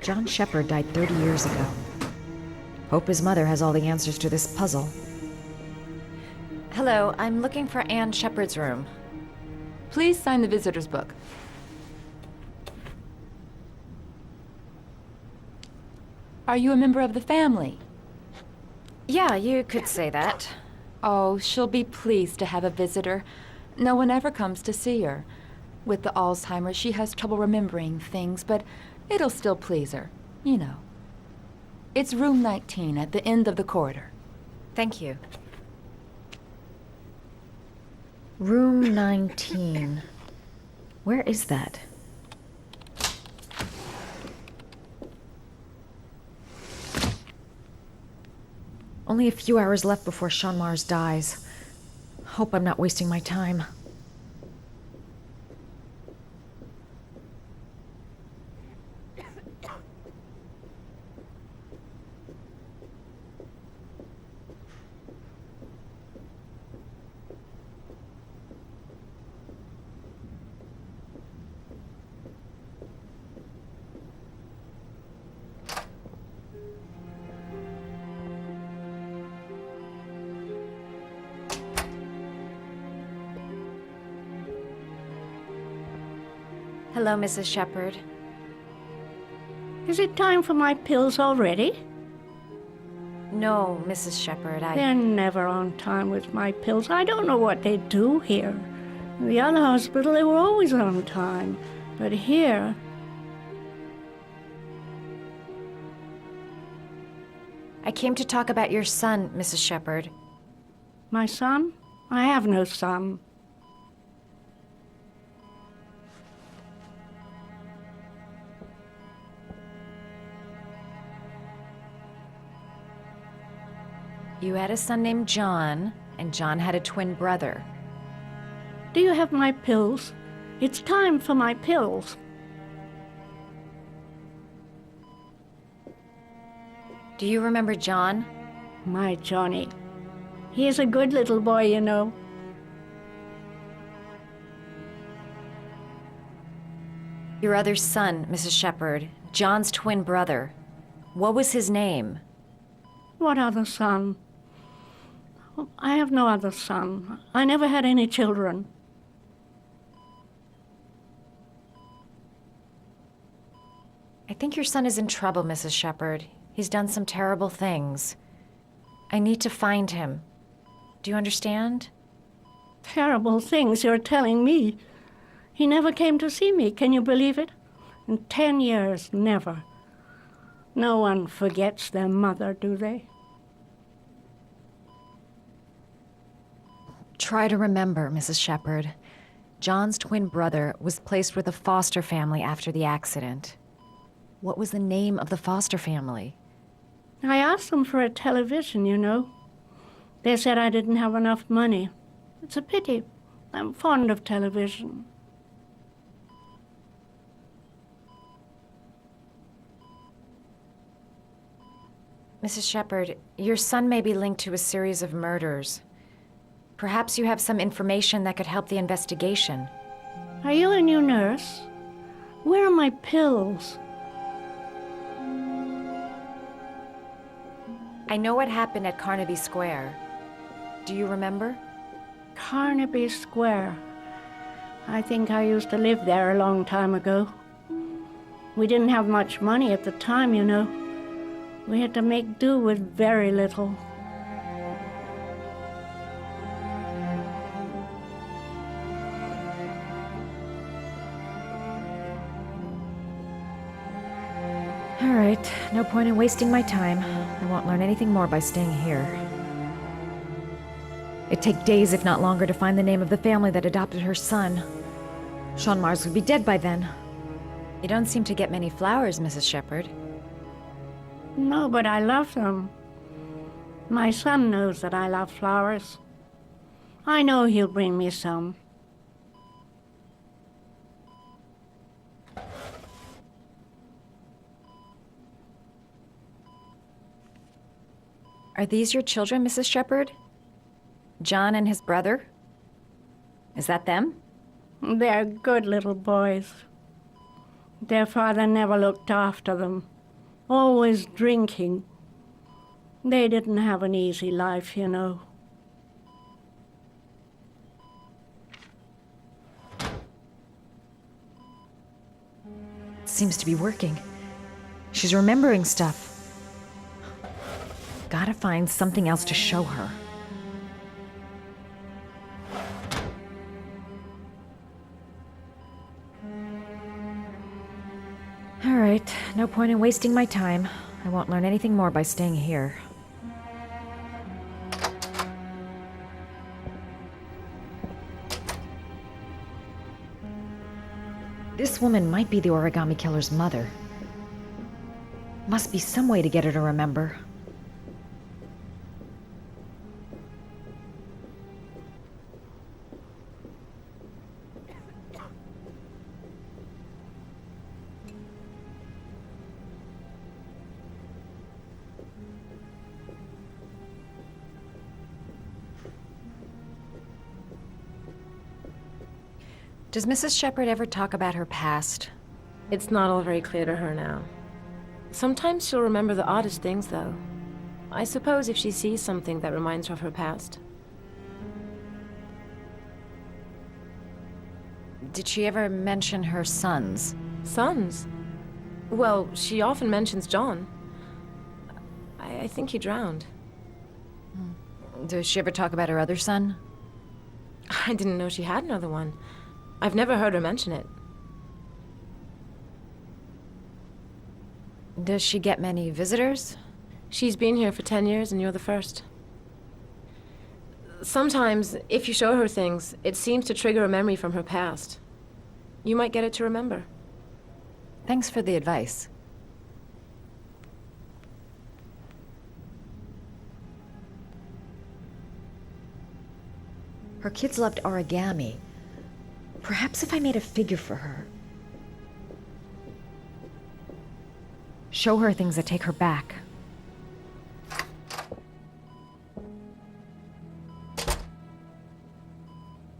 John Shepherd died 30 years ago. Hope his mother has all the answers to this puzzle. Hello, I'm looking for Anne Shepherd's room. Please sign the visitor's book. Are you a member of the family? Yeah, you could say that. Oh, she'll be pleased to have a visitor. No one ever comes to see her. With the Alzheimer's, she has trouble remembering things, but it'll still please her, you know. It's room 19 at the end of the corridor. Thank you. Room 19. Where is that? Only a few hours left before Sean Mars dies. Hope I'm not wasting my time. Hello, Mrs. Shepherd. Is it time for my pills already? No, Mrs. Shepherd, They're never on time with my pills. I don't know what they do here. In the other hospital, they were always on time. But here... I came to talk about your son, Mrs. Shepherd. My son? I have no son. You had a son named John, and John had a twin brother. Do you have my pills? It's time for my pills. Do you remember John? My Johnny. He is a good little boy, you know. Your other son, Mrs. Shepherd, John's twin brother. What was his name? What other son? I have no other son. I never had any children. I think your son is in trouble, Mrs. Shepherd. He's done some terrible things. I need to find him. Do you understand? Terrible things you're telling me. He never came to see me, can you believe it? In 10 years, never. No one forgets their mother, do they? Try to remember, Mrs. Shepherd. John's twin brother was placed with a foster family after the accident. What was the name of the foster family? I asked them for a television, you know. They said I didn't have enough money. It's a pity. I'm fond of television. Mrs. Shepherd, your son may be linked to a series of murders. Perhaps you have some information that could help the investigation. Are you a new nurse? Where are my pills? I know what happened at Carnaby Square. Do you remember? Carnaby Square. I think I used to live there a long time ago. We didn't have much money at the time, you know. We had to make do with very little. All right, no point in wasting my time. I won't learn anything more by staying here. It'd take days, if not longer, to find the name of the family that adopted her son. Sean Mars would be dead by then. You don't seem to get many flowers, Mrs. Shepherd. No, but I love them. My son knows that I love flowers. I know he'll bring me some. Are these your children, Mrs. Shepherd? John and his brother? Is that them? They're good little boys. Their father never looked after them. always drinking. They didn't have an easy life, you know. Seems to be working. She's remembering stuff. Gotta find something else to show her. All right, no point in wasting my time. I won't learn anything more by staying here. This woman might be the origami killer's mother. Must be some way to get her to remember. Does Mrs. Shepherd ever talk about her past? It's not all very clear to her now. Sometimes she'll remember the oddest things, though. I suppose if she sees something that reminds her of her past. Did she ever mention her sons? Sons? Well, she often mentions John. I think he drowned. Does she ever talk about her other son? I didn't know she had another one. I've never heard her mention it. Does she get many visitors? She's been here for 10 years and you're the first. Sometimes, if you show her things, it seems to trigger a memory from her past. You might get it to remember. Thanks for the advice. Her kids loved origami. Perhaps if I made a figure for her. Show her things that take her back.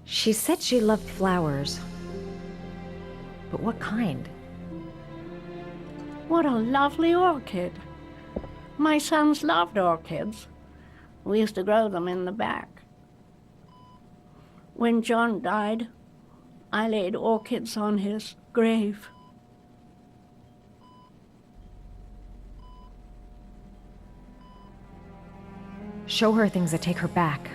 She said she loved flowers. But what kind? What a lovely orchid. My sons loved orchids. We used to grow them in the back. When John died, I laid orchids on his grave. Show her things that take her back.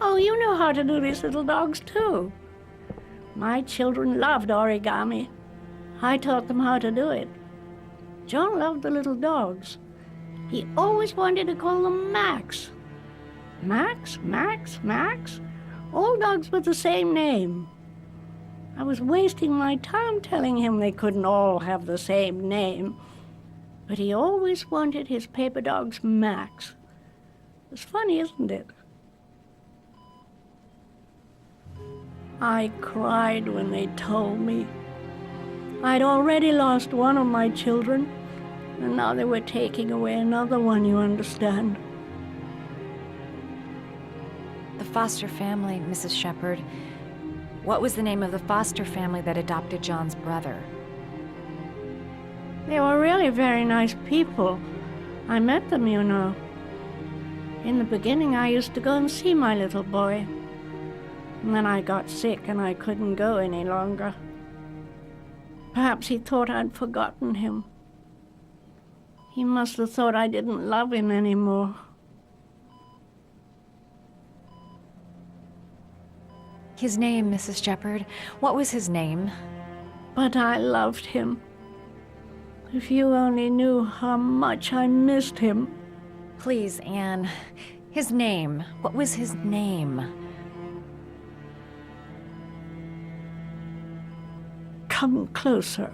Oh, you know how to do these little dogs, too. My children loved origami. I taught them how to do it. John loved the little dogs. He always wanted to call them Max. Max, Max, Max. All dogs with the same name. I was wasting my time telling him they couldn't all have the same name. But he always wanted his paper dogs Max. It's funny, isn't it? I cried when they told me. I'd already lost one of my children, and now they were taking away another one, you understand. The foster family, Mrs. Shepherd. What was the name of the foster family that adopted John's brother? They were really very nice people. I met them, you know. In the beginning, I used to go and see my little boy. And then I got sick and I couldn't go any longer. Perhaps he thought I'd forgotten him. He must have thought I didn't love him anymore. His name, Mrs. Shepherd. What was his name? But I loved him. If you only knew how much I missed him. Please, Anne. His name. What was his name? Come closer.